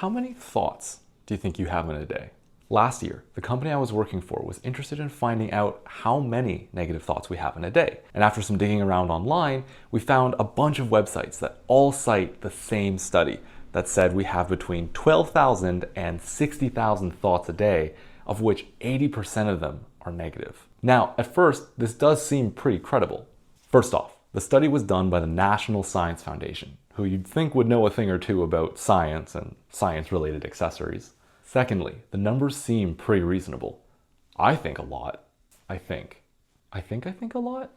How many thoughts do you think you have in a day? Last year, the company I was working for was interested in finding out how many negative thoughts we have in a day. And after some digging around online, we found a bunch of websites that all cite the same study that said we have between 12,000 and 60,000 thoughts a day, of which 80% of them are negative. Now, at first, this does seem pretty credible. First off, the study was done by the National Science Foundation, who you'd think would know a thing or two about science and science-related accessories. Secondly, the numbers seem pretty reasonable. I think a lot. I think a lot?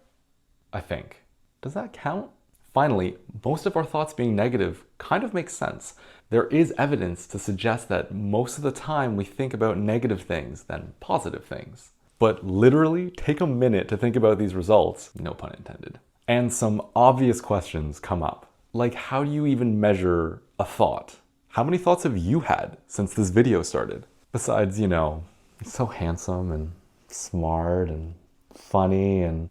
I think. Does that count? Finally, most of our thoughts being negative kind of makes sense. There is evidence to suggest that most of the time we think about negative things than positive things. But literally, take a minute to think about these results, no pun intended. And some obvious questions come up. Like, how do you even measure a thought? How many thoughts have you had since this video started? Besides, so handsome and smart and funny and...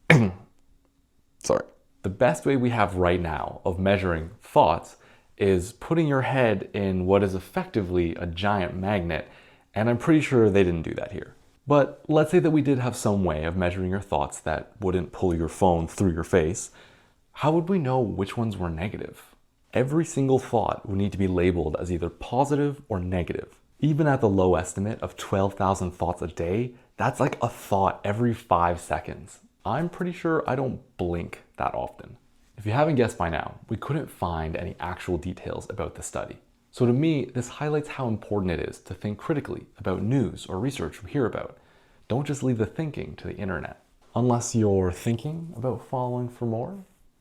Sorry. The best way we have right now of measuring thoughts is putting your head in what is effectively a giant magnet, and I'm pretty sure they didn't do that here. But let's say that we did have some way of measuring your thoughts that wouldn't pull your phone through your face. How would we know which ones were negative? Every single thought would need to be labeled as either positive or negative. Even at the low estimate of 12,000 thoughts a day, that's like a thought every 5 seconds. I'm pretty sure I don't blink that often. If you haven't guessed by now, we couldn't find any actual details about the study. So to me, this highlights how important it is to think critically about news or research we hear about. Don't just leave the thinking to the internet. Unless you're thinking about following for more.